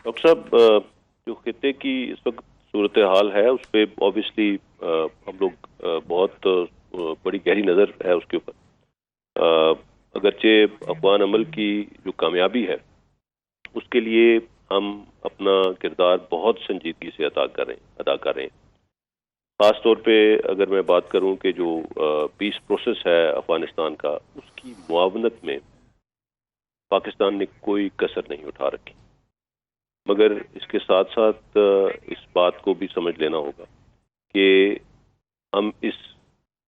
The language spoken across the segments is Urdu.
ڈاکٹر صاحب، جو خطے کی اس وقت صورتحال ہے اس پہ آبویسلی ہم لوگ بہت بڑی گہری نظر ہے اس کے اوپر. اگرچہ افغان عمل کی جو کامیابی ہے اس کے لیے ہم اپنا کردار بہت سنجیدگی سے ادا کر رہے ہیں. خاص طور پہ اگر میں بات کروں کہ جو پیس پروسیس ہے افغانستان کا، اس کی معاونت میں پاکستان نے کوئی کسر نہیں اٹھا رکھی. مگر اس کے ساتھ ساتھ اس بات کو بھی سمجھ لینا ہوگا کہ ہم اس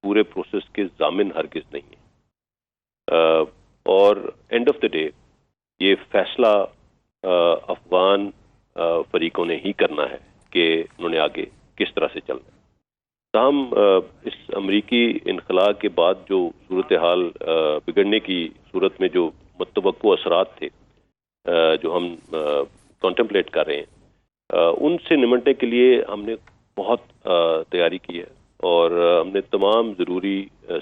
پورے پروسیس کے ضامن ہرگز نہیں ہیں، اور اینڈ آف دا ڈے یہ فیصلہ افغان فریقوں نے ہی کرنا ہے کہ انہوں نے آگے کس طرح سے چلنا ہے. تاہم اس امریکی انخلاء کے بعد جو صورتحال بگڑنے کی صورت میں جو متوقع اثرات تھے جو ہم کانٹمپلیٹ کر رہے ہیں، ان سے نمٹنے کے لیے ہم نے بہت تیاری کی ہے، اور ہم نے تمام ضروری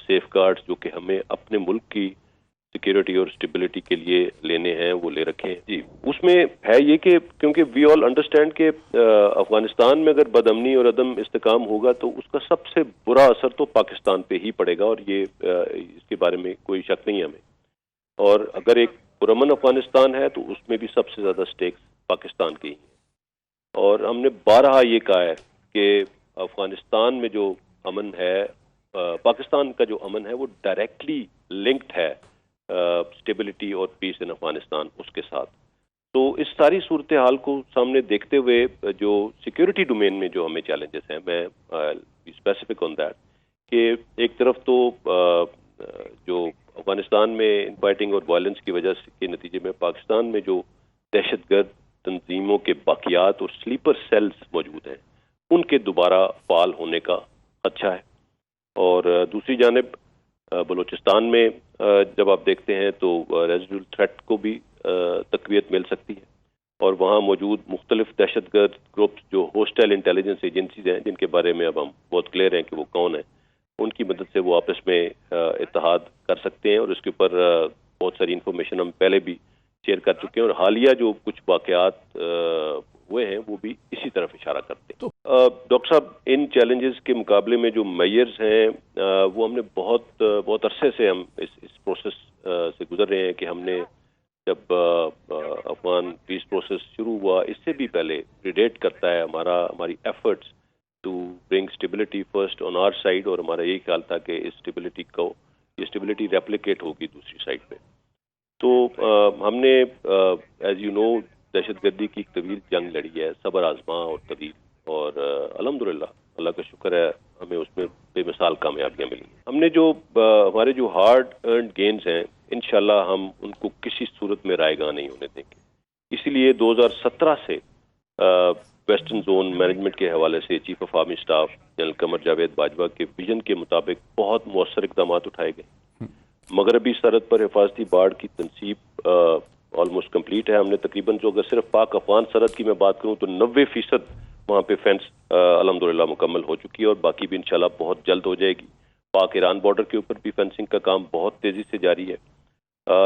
سیف گارڈز جو کہ ہمیں اپنے ملک کی سیکیورٹی اور اسٹیبلٹی کے لیے لینے ہیں وہ لے رکھے ہیں. جی، اس میں ہے یہ کہ کیونکہ وی آل انڈرسٹینڈ کہ افغانستان میں اگر بدامنی اور عدم استحکام ہوگا تو اس کا سب سے برا اثر تو پاکستان پہ ہی پڑے گا، اور یہ اس کے بارے میں کوئی شک نہیں ہے ہمیں. اور اگر ایک پرامن افغانستان ہے تو اس میں بھی سب سے زیادہ سٹیکس پاکستان کی ہیں. اور ہم نے بارہا یہ کہا ہے کہ افغانستان میں جو امن ہے، پاکستان کا جو امن ہے وہ ڈائریکٹلی لنکڈ ہے اسٹیبلٹی اور پیس ان افغانستان اس کے ساتھ. تو اس ساری صورتحال کو سامنے دیکھتے ہوئے جو سیکیورٹی ڈومین میں جو ہمیں چیلنجز ہیں، میں اسپیسیفک آن دیٹ کہ ایک طرف تو جو افغانستان میں فائٹنگ اور وائلنس کی وجہ کے نتیجے میں پاکستان میں جو دہشت گرد تنظیموں کے باقیات اور سلیپر سیلز موجود ہیں، ان کے دوبارہ فعال ہونے کا خدشہ ہے. اور دوسری جانب بلوچستان میں جب آپ دیکھتے ہیں تو ریزیڈول تھریٹ کو بھی تقویت مل سکتی ہے، اور وہاں موجود مختلف دہشت گرد گروپس جو ہوسٹائل انٹیلیجنس ایجنسیز ہیں، جن کے بارے میں اب ہم بہت کلیئر ہیں کہ وہ کون ہیں، ان کی مدد سے وہ آپس میں اتحاد کر سکتے ہیں. اور اس کے اوپر بہت ساری انفارمیشن ہم پہلے بھی شیئر کر چکے ہیں، اور حالیہ جو کچھ واقعات ہوئے ہیں وہ بھی اسی طرف اشارہ کرتے ہیں. ڈاکٹر صاحب، ان چیلنجز کے مقابلے میں جو میئرز ہیں وہ ہم نے بہت عرصے سے ہم اس پروسیس سے گزر رہے ہیں کہ ہم نے جب افغان پیس پروسیس شروع ہوا اس سے بھی پہلے پریڈیٹ کرتا ہے ہماری efforts to bring stability first on our side, اور ہمارا یہی خیال تھا کہ اس اسٹیبلٹی ریپلیکیٹ ہوگی دوسری سائڈ پہ. تو ہم نے ایز یو نو دہشت گردی کی ایک طویل جنگ لڑی ہے، صبر آزما اور طویل، اور الحمدللہ اللہ کا شکر ہے ہمیں اس میں بے مثال کامیابیاں ملی. ہم نے جو ہمارے جو ہارڈ ارنڈ گینز ہیں انشاءاللہ ہم ان کو کسی صورت میں رائے گاں نہیں ہونے دیں گے. اسی لیے 2017 سے ویسٹرن زون مینجمنٹ کے حوالے سے chief of army staff general Qamar Javed Bajwa کے ویژن کے مطابق بہت مؤثر اقدامات اٹھائے گئے. مغربی سرحد پر حفاظتی باڑ کی تنصیب آلموسٹ کمپلیٹ ہے. ہم نے تقریباً جو اگر صرف پاک افغان سرحد کی میں بات کروں تو 90% وہاں پہ فینس الحمدللہ مکمل ہو چکی ہے، اور باقی بھی انشاءاللہ بہت جلد ہو جائے گی. پاک ایران بارڈر کے اوپر بھی فینسنگ کا کام بہت تیزی سے جاری ہے.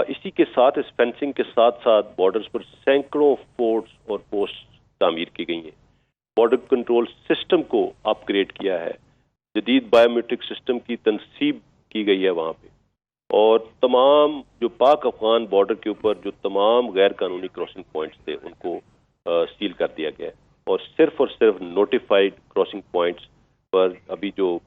اسی کے ساتھ اس فینسنگ کے ساتھ ساتھ بارڈرز پر سینکڑوں فورٹس اور پوسٹ تعمیر کی گئی ہیں. بارڈر کنٹرول سسٹم کو اپ گریڈ کیا ہے، جدید بائیو میٹرک سسٹم کی تنصیب کی گئی ہے وہاں پہ، اور تمام جو پاک افغان بارڈر کے اوپر جو تمام غیر قانونی کراسنگ پوائنٹس تھے ان کو سیل کر دیا گیا ہے. اور صرف نوٹیفائڈ کراسنگ پوائنٹس پر ابھی جو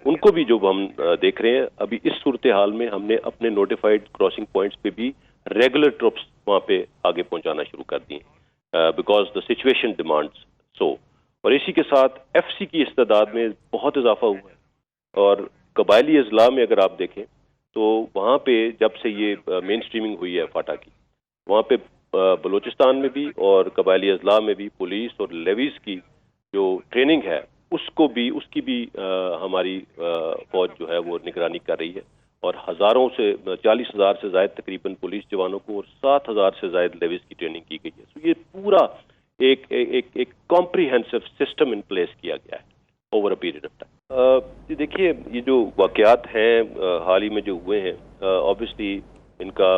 ان کو بھی جو ہم دیکھ رہے ہیں ابھی اس صورتحال میں ہم نے اپنے نوٹیفائڈ کراسنگ پوائنٹس پہ بھی ریگولر ٹرپس وہاں پہ آگے پہنچانا شروع کر دی ہیں بیکاز دا سچویشن ڈیمانڈس سو. اور اسی کے ساتھ ایف سی کی استعداد میں بہت اضافہ ہوا ہے. اور قبائلی اضلاع میں اگر آپ دیکھیں تو وہاں پہ جب سے یہ مین سٹریمنگ ہوئی ہے فاٹا کی، وہاں پہ بلوچستان میں بھی اور قبائلی اضلاع میں بھی پولیس اور لیویز کی جو ٹریننگ ہے اس کی بھی ہماری فوج جو ہے وہ نگرانی کر رہی ہے. اور 40,000 سے زائد تقریباً پولیس جوانوں کو اور 7,000 سے زائد لیویز کی ٹریننگ کی گئی ہے. تو یہ پورا ایک کمپریہنسو سسٹم ان پلیس کیا گیا ہے over a period of time. دیکھیے، یہ جو واقعات ہیں حال ہی میں جو ہوئے ہیں، آبویسلی ان کا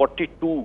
42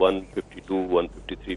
152-153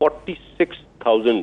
46,000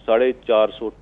450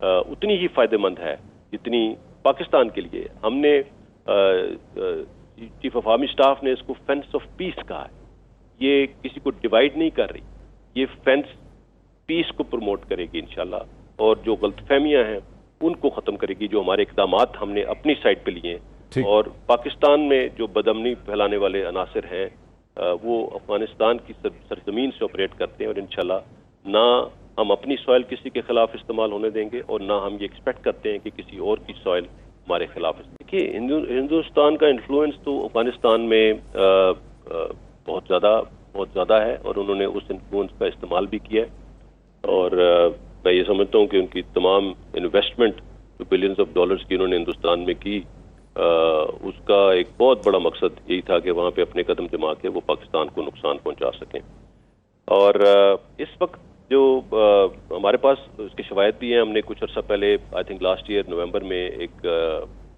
اتنی ہی فائدہ مند ہے جتنی پاکستان کے لیے. ہم نے چیف آف آرمی اسٹاف نے اس کو فینس آف پیس کہا ہے. یہ کسی کو ڈیوائڈ نہیں کر رہی, یہ فینس پیس کو پروموٹ کرے گی انشاءاللہ, اور جو غلط فہمیاں ہیں ان کو ختم کرے گی. جو ہمارے اقدامات ہم نے اپنی سائڈ پہ لیے ہیں, اور پاکستان میں جو بدامنی پھیلانے والے عناصر ہیں وہ افغانستان کی سرزمین سے آپریٹ کرتے ہیں, اور انشاءاللہ نہ ہم اپنی سوائل کسی کے خلاف استعمال ہونے دیں گے, اور نہ ہم یہ ایکسپیکٹ کرتے ہیں کہ کسی اور کی سوائل ہمارے خلاف. دیکھیے ہندوستان کا انفلوئنس تو افغانستان میں بہت زیادہ ہے, اور انہوں نے اس انفلوئنس کا استعمال بھی کیا ہے. اور میں یہ سمجھتا ہوں کہ ان کی تمام انویسٹمنٹ جو بلینز آف ڈالرز کی انہوں نے ہندوستان میں کی, اس کا ایک بہت بڑا مقصد یہی تھا کہ وہاں پہ اپنے قدم جما کے وہ پاکستان کو نقصان پہنچا سکیں. اور اس وقت جو ہمارے پاس اس کے شواہد بھی ہیں. ہم نے کچھ عرصہ پہلے آئی تھنک لاسٹ ایئر نومبر میں ایک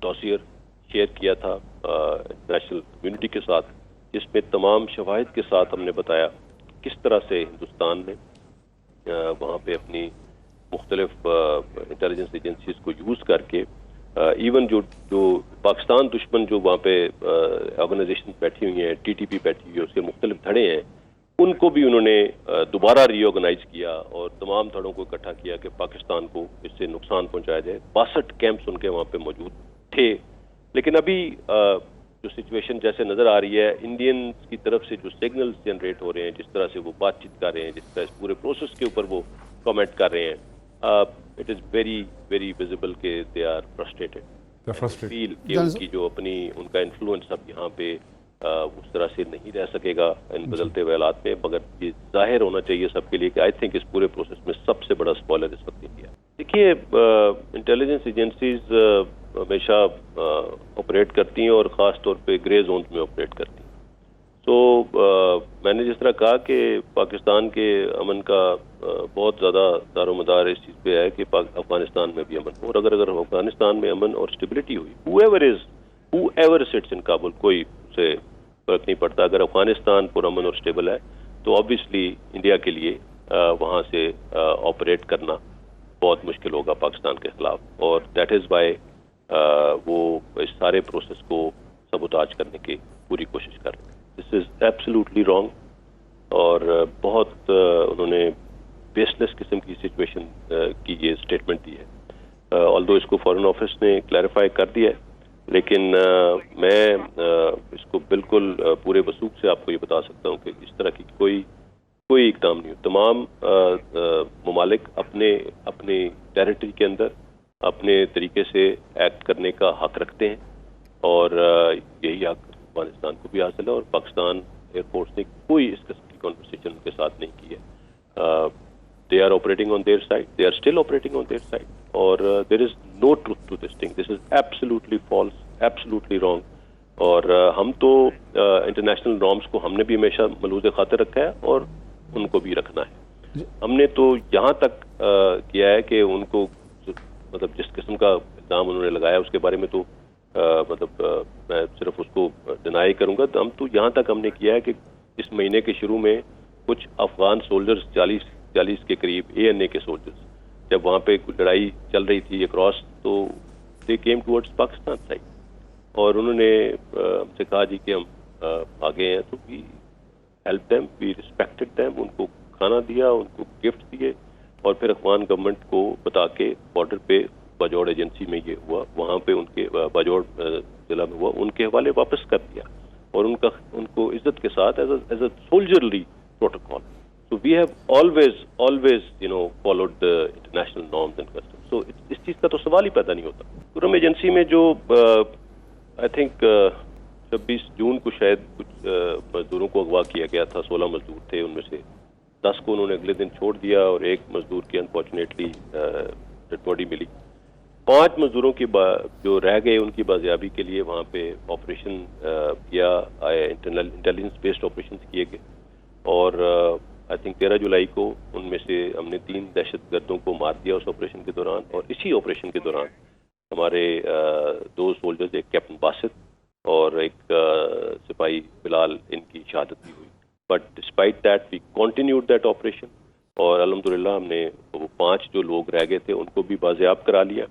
ڈاسیر شیئر کیا تھا انٹرنیشنل کمیونٹی کے ساتھ, جس میں تمام شواہد کے ساتھ ہم نے بتایا کس طرح سے ہندوستان نے وہاں پہ اپنی مختلف انٹیلیجنس ایجنسیز کو یوز کر کے ایون جو پاکستان دشمن جو وہاں پہ آرگنائزیشن بیٹھی ہوئی ہیں, ٹی ٹی پی بیٹھی ہوئی ہے, اس کے مختلف دھڑے ہیں, ان کو بھی انہوں نے دوبارہ ری آرگنائز کیا اور تمام دھڑوں کو اکٹھا کیا کہ پاکستان کو اس سے نقصان پہنچایا جائے. 62 کیمپس ان کے وہاں پہ موجود تھے. لیکن ابھی جو سچویشن جیسے نظر آ رہی ہے, انڈینز کی طرف سے جو سگنلز جنریٹ ہو رہے ہیں, جس طرح سے وہ بات چیت کر رہے ہیں, جس طرح اس پورے پروسیس کے اوپر وہ کامنٹ کر رہے ہیں, it is very very visible کہ دے آر فرسٹریٹڈ. فیل کہ ان کی جو اپنی ان کا انفلوئنس اب یہاں پہ اس طرح سے نہیں رہ سکے گا ان بدلتے ہوئے حالات میں, مگر یہ ظاہر ہونا چاہیے سب کے لیے کہ آئی تھنک اس پورے پروسیس میں سب سے بڑا اسپوائلر اس وقت انڈیا. دیکھیے انٹیلیجنس ایجنسیز ہمیشہ آپریٹ کرتی ہیں اور خاص طور پہ گرے زونز میں آپریٹ کرتی ہیں. تو میں نے جس طرح کہا کہ پاکستان کے امن کا بہت زیادہ دار و مدار اس چیز پہ ہے کہ افغانستان میں بھی امن ہو, اور اگر افغانستان میں امن اور اسٹیبلٹی ہوئی, whoever sits in کابل, کوئی سے فرق نہیں پڑتا, اگر افغانستان پرامن اور اسٹیبل ہے تو آبویسلی انڈیا کے لیے وہاں سے آپریٹ کرنا بہت مشکل ہوگا پاکستان کے خلاف. اور دیٹ از وائی وہ اس سارے پروسیس کو سبوتاج کرنے کی پوری کوشش کر رہے ہیں. دس از ایبسلیوٹلی رانگ, اور بہت انہوں نے بیس لیس قسم کی سچویشن کی یہ اسٹیٹمنٹ دی ہے. آلدو اس کو فارن آفس نے کلیریفائی کر دیا ہے, لیکن میں اس کو بالکل پورے وثوق سے آپ کو یہ بتا سکتا ہوں کہ اس طرح کی کوئی اقدام نہیں ہو. تمام ممالک اپنے ٹیریٹری کے اندر اپنے طریقے سے ایکٹ کرنے کا حق رکھتے ہیں, اور یہی حق افغانستان کو بھی حاصل ہے, اور پاکستان ایئر فورس نے کوئی اس قسم کی کانورسیشن ان کے ساتھ نہیں کی ہے. They are operating on their side. They are still operating on their side. اور there is no truth to this thing. This is absolutely false, absolutely wrong. اور ہم تو انٹرنیشنل نارمس کو ہم نے بھی ہمیشہ ملحوظ خاطر رکھا ہے اور ان کو بھی رکھنا ہے. ہم نے تو یہاں تک کیا ہے کہ ان کو مطلب جس قسم کا الزام انہوں نے لگایا اس کے بارے میں تو مطلب میں صرف اس کو ڈینائی کروں گا. ہم تو یہاں تک ہم نے کیا ہے کہ اس مہینے کے شروع میں کچھ افغان سولجرز 40 کے قریب ANA کے سولجرز جب وہاں پہ لڑائی چل رہی تھی اکراس, تو they came towards Pakistan side, اور انہوں نے ہم سے کہا جی کہ ہم آگے ہیں, تو we help them, we respected them, ان کو کھانا دیا, ان کو گفٹ دیے, اور پھر افغان گورنمنٹ کو بتا کے بارڈر پہ باجوڑ ایجنسی میں یہ ہوا, وہاں پہ ان کے باجوڑ ضلع میں ہوا, ان کے حوالے واپس کر دیا, اور ان کو عزت کے ساتھ as a soldierly protocol. So we have always followed the international norms and customs. So اس چیز کا تو سوال ہی پیدا نہیں ہوتا. کرم ایجنسی میں جو I think 26 جون کو شاید کچھ مزدوروں کو اغوا کیا گیا تھا, 16 مزدور تھے, ان میں سے 10 کو انہوں نے اگلے دن چھوڑ دیا, اور ایک مزدور کی انفارچونیٹلی ڈیڈ باڈی ملی. 5 مزدوروں کی جو رہ گئے ان کی بازیابی کے لیے وہاں پہ آپریشن کیا, انٹیلیجنس بیسڈ آپریشن کیے گئے, اور آئی تھنک 13 جولائی کو ان میں سے ہم نے 3 دہشت گردوں کو مار دیا اس آپریشن کے دوران. اور اسی آپریشن کے دوران ہمارے 2 سولجرز, ایک کیپٹن باسط اور ایک سپاہی بلال, ان کی شہادت بھی ہوئی. But despite that we continued that operation, اور الحمدللہ ہم نے وہ 5 جو لوگ رہ گئے تھے ان کو بھی بازیاب کرا لیا،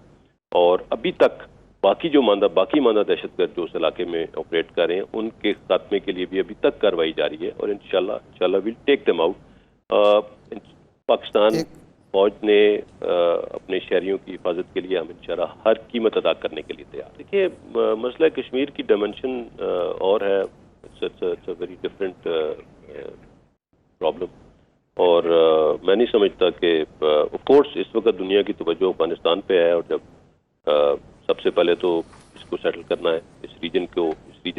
اور ابھی تک باقی ماندہ دہشت گرد جو اس علاقے میں آپریٹ کر رہے ہیں ان کے خاتمے کے لیے بھی ابھی تک کارروائی جاری ہے، اور انشاءاللہ we'll take them out. Pakistan فوج نے اپنے شہریوں کی حفاظت کے لیے ہم انشاءاللہ ہر قیمت ادا کرنے کے لیے تیار۔ دیکھیے مسئلہ کشمیر کی ڈائمنشن اور ہے، ویری ڈفرینٹ پرابلم، اور میں نہیں سمجھتا کہ آف کورس اس وقت دنیا کی توجہ افغانستان پہ ہے، اور جب سب سے پہلے تو اس کو سیٹل کرنا ہے، اس ریجن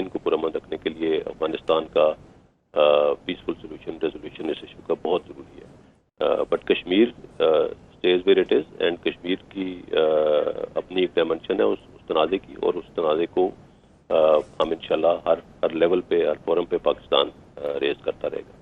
کو پرامن رکھنے کے لیے افغانستان کا پیسفل ریزولوشن اس ایشو کا بہت ضروری ہے، but Kashmir stays where it is, and Kashmir کی اپنی ایک ڈائمنشن ہے اس تنازع کی، اور اس تنازع کو ہم انشاءاللہ ہر لیول پہ، ہر فورم پہ پاکستان ریز کرتا رہے گا۔